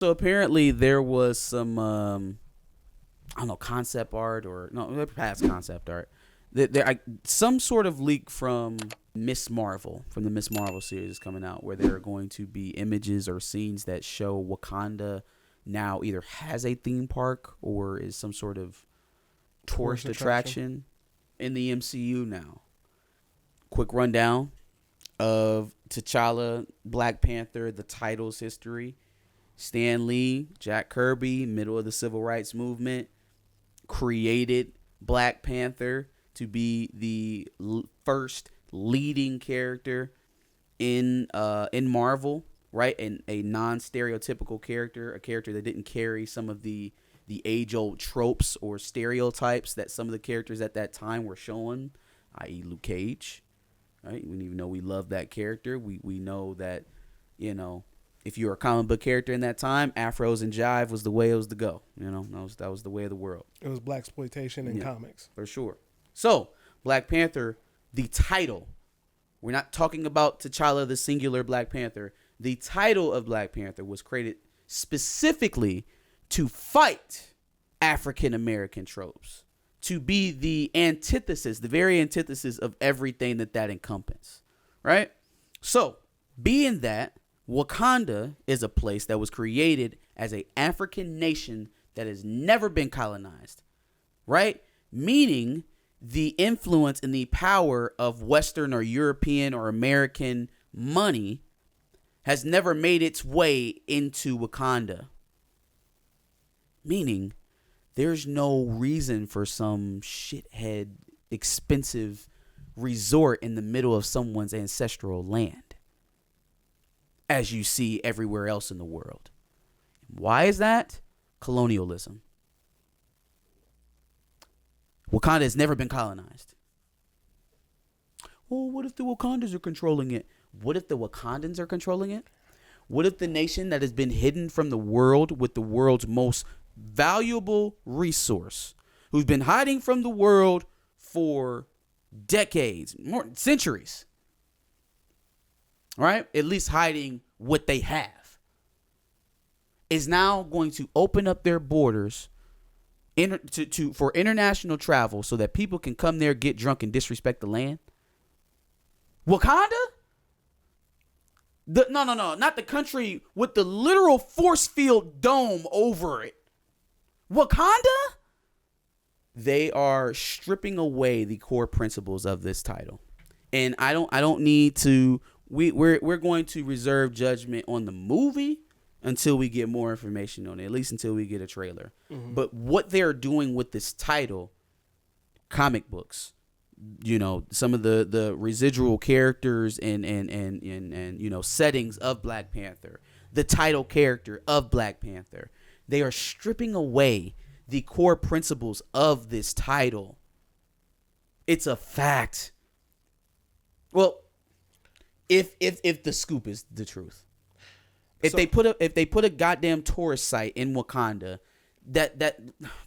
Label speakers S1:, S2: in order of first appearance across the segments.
S1: So apparently there was some I don't know, concept art or no, perhaps concept art. Some sort of leak from Miss Marvel, from the Miss Marvel series is coming out, where there are going to be images or scenes that show Wakanda now either has a theme park or is some sort of tourist attraction in the MCU now. Quick rundown of T'Challa, Black Panther, the title's history. Stan Lee, Jack Kirby, middle of the civil rights movement, created Black Panther to be the first leading character in Marvel, right? And a non-stereotypical character, a character that didn't carry some of the age-old tropes or stereotypes that some of the characters at that time were showing, i.e. Luke Cage, right? We even know we love that character. We know that, you know, if you were a comic book character in that time, afros and jive was the way it was to go. You know, that was the way of the world.
S2: It was blaxploitation in comics.
S1: For sure. So, Black Panther, the title. We're not talking about T'Challa, the singular Black Panther. The title of Black Panther was created specifically to fight African American tropes, to be the antithesis, the very antithesis of everything that encompasses, right? So, being that Wakanda is a place that was created as an African nation that has never been colonized, right? Meaning the influence and the power of Western or European or American money has never made its way into Wakanda. Meaning there's no reason for some shithead expensive resort in the middle of someone's ancestral land, as you see everywhere else in the world. Why is that? Colonialism. Wakanda has never been colonized. Well, what if the Wakandans are controlling it? What if the Wakandans are controlling it? What if the nation that has been hidden from the world with the world's most valuable resource, who's been hiding from the world for decades, more centuries, right? At least hiding what they have, is now going to open up their borders for international travel so that people can come there, get drunk, and disrespect the land? Wakanda? No, not the country with the literal force field dome over it. Wakanda? They are stripping away the core principles of this title. And I don't need to. We're going to reserve judgment on the movie until we get more information on it, at least until we get a trailer. Mm-hmm. But what they're doing with this title, comic books, you know, some of the residual characters and you know, settings of Black Panther, the title character of Black Panther, they are stripping away the core principles of this title. It's a fact. Well, if the scoop is the truth. If they put a goddamn tourist site in Wakanda, that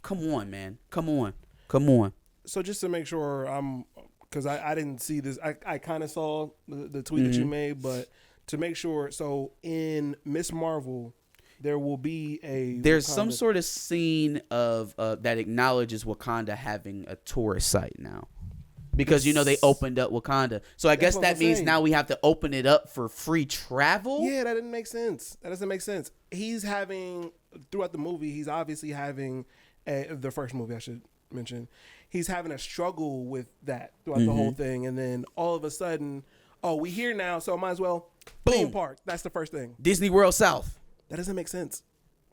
S1: come on, man. Come on.
S2: So just to make sure because I didn't see this, I kind of saw the tweet that you made, but to make sure, so in Miss Marvel, there will be there's
S1: some sort of scene of that acknowledges Wakanda having a tourist site now. Because, you know, they opened up Wakanda. So I guess that means now we have to open it up for free travel?
S2: Yeah, that didn't make sense. That doesn't make sense. He's having, throughout the movie, he's obviously having, the first movie I should mention, he's having a struggle with that throughout the whole thing. And then all of a sudden, we here now, so might as well, theme park. That's the first thing.
S1: Disney World South.
S2: That doesn't make sense.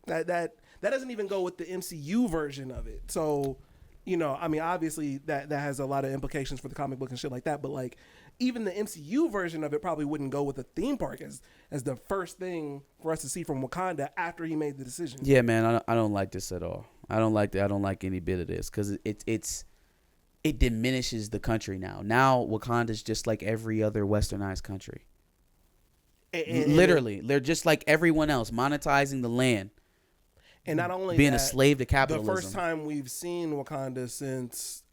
S2: That doesn't even go with the MCU version of it. So... You know, I mean, obviously that has a lot of implications for the comic book and shit like that. But like, even the MCU version of it probably wouldn't go with the theme park as the first thing for us to see from Wakanda after he made the decision.
S1: Yeah, man, I don't like this at all. I don't like any bit of this because it diminishes the country now. Now Wakanda's just like every other westernized country. Literally, they're just like everyone else, monetizing the land.
S2: And not only
S1: being a slave to capitalism.
S2: The first time we've seen Wakanda since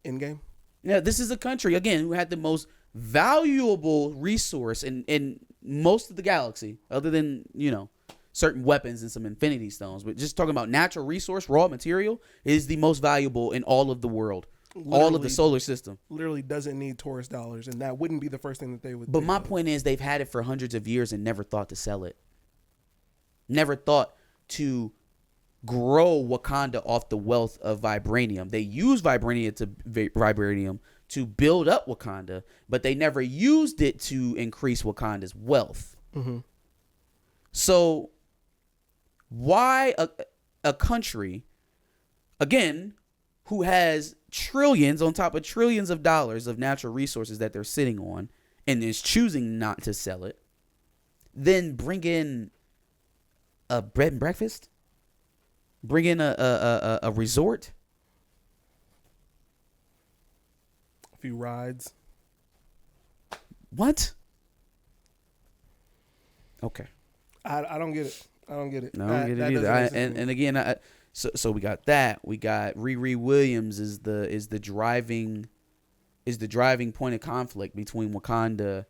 S2: Endgame.
S1: Yeah, this is a country, again, who had the most valuable resource in most of the galaxy, other than, you know, certain weapons and some Infinity Stones. But just talking about natural resource, raw material is the most valuable in all of the world, all of the solar system.
S2: Literally doesn't need tourist dollars, and that wouldn't be the first thing that they would.
S1: But my point is, they've had it for hundreds of years and never thought to sell it. Never thought to grow Wakanda off the wealth of vibranium. They use vibranium to build up Wakanda, but they never used it to increase Wakanda's wealth.
S2: Mm-hmm.
S1: So why a country, again, who has trillions on top of trillions of dollars of natural resources that they're sitting on and is choosing not to sell it, then bring in a bread and breakfast? Bring in a resort?
S2: A few rides.
S1: What? Okay.
S2: I don't get it. I don't get it.
S1: No, I don't get it either. And again, so we got that. We got Riri Williams is the driving point of conflict between Wakanda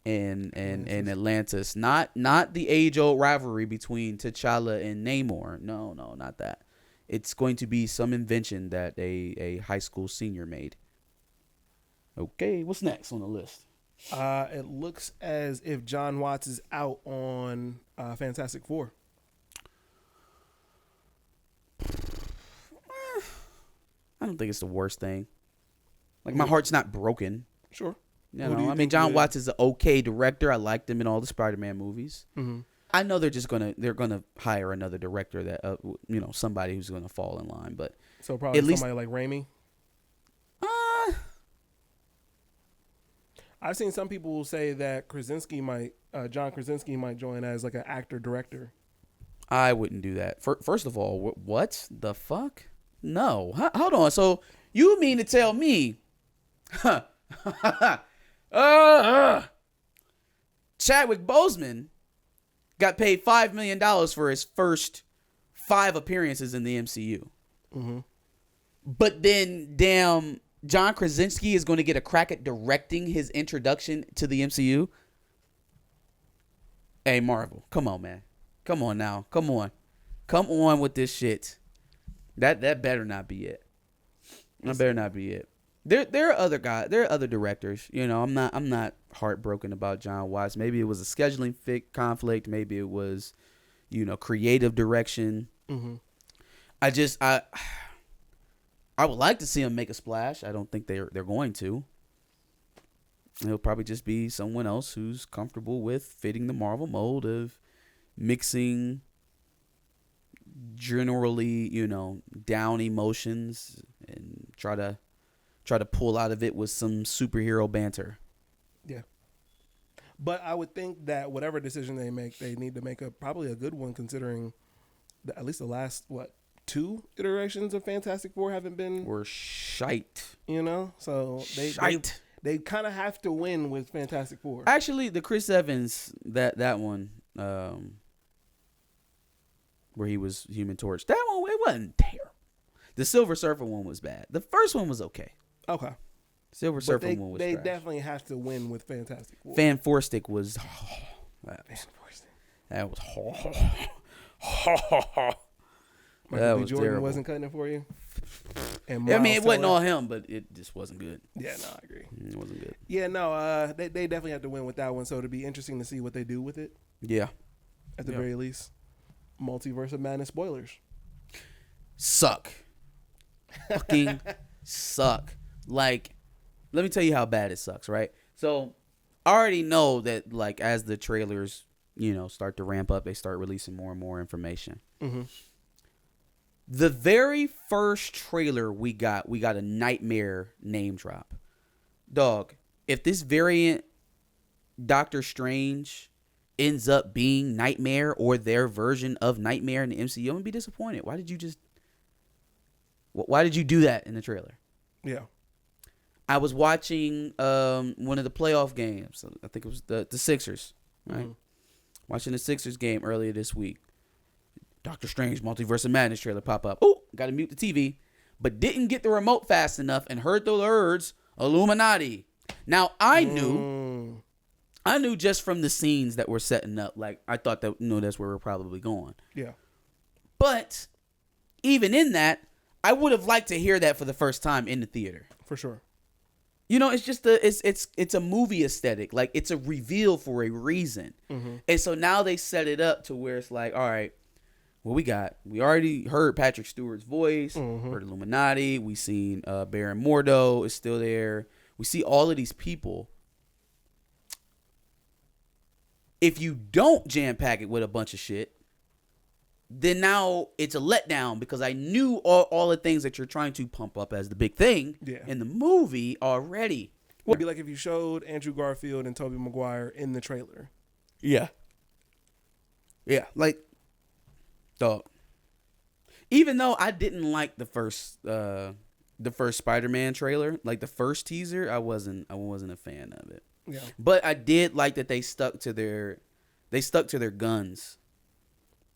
S1: and Atlantis. Not the age old rivalry between T'Challa and Namor. No, not that. It's going to be some invention that a high school senior made. Okay, what's next on the list?
S2: It looks as if John Watts is out on Fantastic Four.
S1: I don't think it's the worst thing. Like, my heart's not broken.
S2: Sure.
S1: You know, I mean, John Watts is an okay director. I liked him in all the Spider-Man movies.
S2: Mm-hmm.
S1: I know they're gonna hire another director that somebody who's gonna fall in line. But
S2: so probably
S1: at
S2: somebody like Raimi. I've seen some people say that John Krasinski might join as like an actor director.
S1: I wouldn't do that. First of all, what the fuck? No, hold on. So you mean to tell me, Chadwick Boseman got paid $5 million for his first 5 appearances in the MCU,
S2: mm-hmm.
S1: but then damn, John Krasinski is going to get a crack at directing his introduction to the MCU? Hey, Marvel, come on, man. Come on now. Come on with this shit. That better not be it. That better not be it. There are other guys. There are other directors. You know, I'm not heartbroken about John Watts. Maybe it was a scheduling conflict. Maybe it was, creative direction.
S2: Mm-hmm.
S1: I would like to see him make a splash. I don't think they're going to. It'll probably just be someone else who's comfortable with fitting the Marvel mold of mixing generally, down emotions and try to pull out of it with some superhero banter.
S2: Yeah. But I would think that whatever decision they make, they need to make probably a good one, considering at least the last 2 iterations of Fantastic Four haven't been
S1: were shite.
S2: So they kind of have to win with Fantastic Four.
S1: Actually, the Chris Evans that one where he was Human Torch, that one, it wasn't terrible. The Silver Surfer one was bad. The first one was okay.
S2: Okay.
S1: Silver Surfer one was
S2: they
S1: trash.
S2: definitely have to win with Fantastic Four.
S1: Fan Four Stick was that was
S2: Michael B. Jordan wasn't cutting it for you. And
S1: I mean, it wasn't all him, but it just wasn't good.
S2: Yeah, no, I agree.
S1: It wasn't good.
S2: Yeah, no, they definitely have to win with that one. So it'll be interesting to see what they do with it.
S1: Yeah,
S2: at the very least. Multiverse of Madness spoilers
S1: suck. Fucking suck. Like, let me tell you how bad it sucks, right? So I already know that, like, as the trailers, start to ramp up, they start releasing more and more information.
S2: Mm-hmm.
S1: The very first trailer we got a Nightmare name drop. Dog, if this variant Doctor Strange ends up being Nightmare or their version of Nightmare in the MCU, I'm gonna be disappointed. Why did you do that in the trailer?
S2: Yeah.
S1: I was watching one of the playoff games. I think it was the Sixers, right? Mm-hmm. Watching the Sixers game earlier this week. Doctor Strange Multiverse of Madness trailer pop up. Oh, got to mute the TV, but didn't get the remote fast enough and heard the words Illuminati. Now, I knew I knew just from the scenes that were setting up. Like, I thought that, that's where we're probably going.
S2: Yeah.
S1: But even in that, I would have liked to hear that for the first time in the theater.
S2: For sure.
S1: It's just it's a movie aesthetic. Like, it's a reveal for a reason. Mm-hmm. And so now they set it up to where it's like, all right, what we already heard Patrick Stewart's voice, heard Illuminati, we seen Baron Mordo is still there. We see all of these people. If you don't jam pack it with a bunch of shit, then now it's a letdown because I knew all the things that you're trying to pump up as the big thing in the movie already.
S2: It'd be like if you showed Andrew Garfield and Tobey Maguire in the trailer.
S1: Yeah. Yeah, like, dog. Even though I didn't like the first Spider-Man trailer, like the first teaser, I wasn't a fan of it.
S2: Yeah.
S1: But I did like that they stuck to their guns.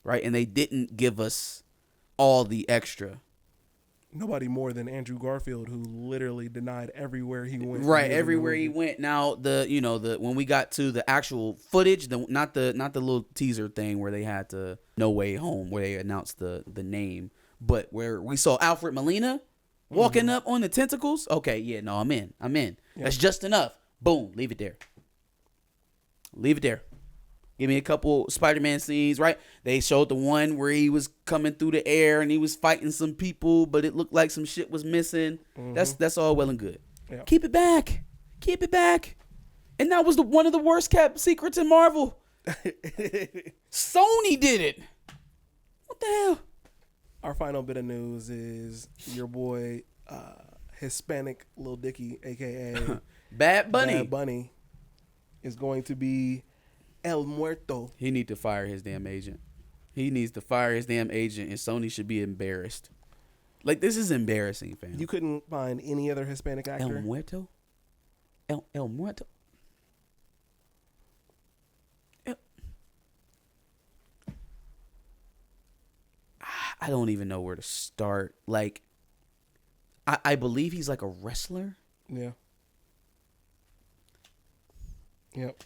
S1: Right? And they didn't give us all the extra.
S2: Nobody more than Andrew Garfield, who literally denied everywhere he went.
S1: Right, everywhere he went. Now when we got to the actual footage, not the little teaser thing where they had to No Way Home, where they announced the name, but where we saw Alfred Molina walking up on the tentacles. Okay, yeah, no, I'm in. Yeah. That's just enough. Boom, leave it there. Give me a couple Spider-Man scenes, right? They showed the one where he was coming through the air and he was fighting some people, but it looked like some shit was missing. That's all well and good. Yeah. Keep it back. And that was one of the worst kept secrets in Marvel. Sony did it. What the hell?
S2: Our final bit of news is your boy, Hispanic Lil Dicky, a.k.a.
S1: Bad Bunny.
S2: Bad Bunny is going to be El Muerto.
S1: He need to fire his damn agent. And Sony should be embarrassed. Like, this is embarrassing, fam.
S2: You couldn't find any other Hispanic actor?
S1: El Muerto? El Muerto? I don't even know where to start. Like, I believe he's like a wrestler.
S2: Yeah. Yep.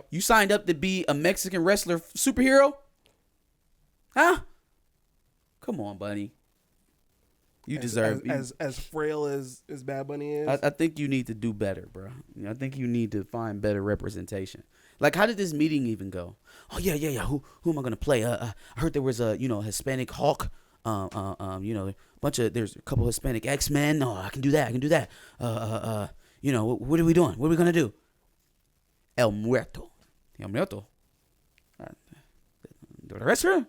S1: You signed up to be a Mexican wrestler superhero? Huh? Come on, buddy. You deserve
S2: as frail as Bad Bunny is.
S1: I think you need to do better, bro. I think you need to find better representation. Like, how did this meeting even go? Oh yeah. Who am I gonna play? I heard there was a Hispanic Hulk. There's a couple Hispanic X-Men. No, I can do that. What are we doing? What are we gonna do? El Muerto. The wrestler?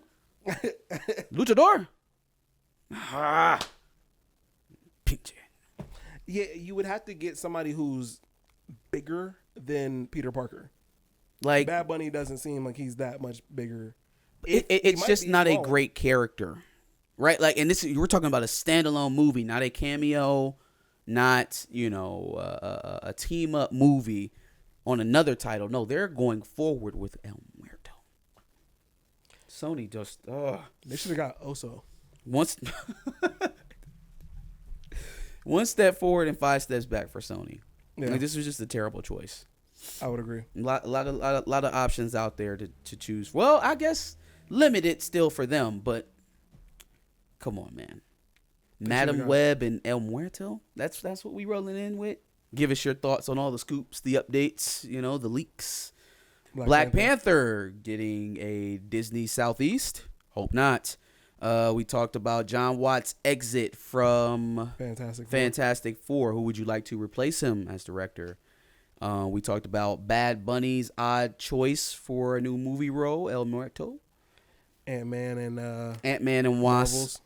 S1: Luchador? Pinche.
S2: Yeah, you would have to get somebody who's bigger than Peter Parker.
S1: Like,
S2: Bad Bunny doesn't seem like he's that much bigger.
S1: It's just not a great character, right? Like, and we're talking about a standalone movie, not a cameo, not a team up movie on another title. No, they're going forward with El Muerto. Sony just
S2: they should have got Oso.
S1: One step forward and 5 steps back for Sony.
S2: Yeah.
S1: Like, this was just a terrible choice.
S2: I would agree.
S1: A lot of options out there to choose. Well, I guess limited still for them, but come on, man. Madam Web and El Muerto. That's what we rolling in with. Give us your thoughts on all the scoops, the updates, the leaks. Black Panther getting a Disney Southeast. Hope not. We talked about John Watts' exit from Fantastic Four. Who would you like to replace him as director? We talked about Bad Bunny's odd choice for a new movie role, El Muerto. Ant-Man and Wasp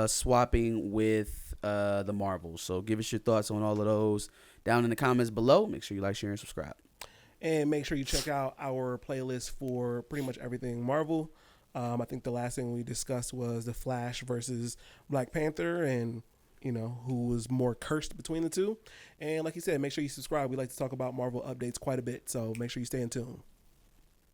S1: swapping with the Marvels. So give us your thoughts on all of those down in the comments below. Make sure you like, share, and subscribe.
S2: And make sure you check out our playlist for pretty much everything Marvel. I think the last thing we discussed was The Flash versus Black Panther and, who was more cursed between the two. And like you said, make sure you subscribe. We like to talk about Marvel updates quite a bit, so make sure you stay in tune.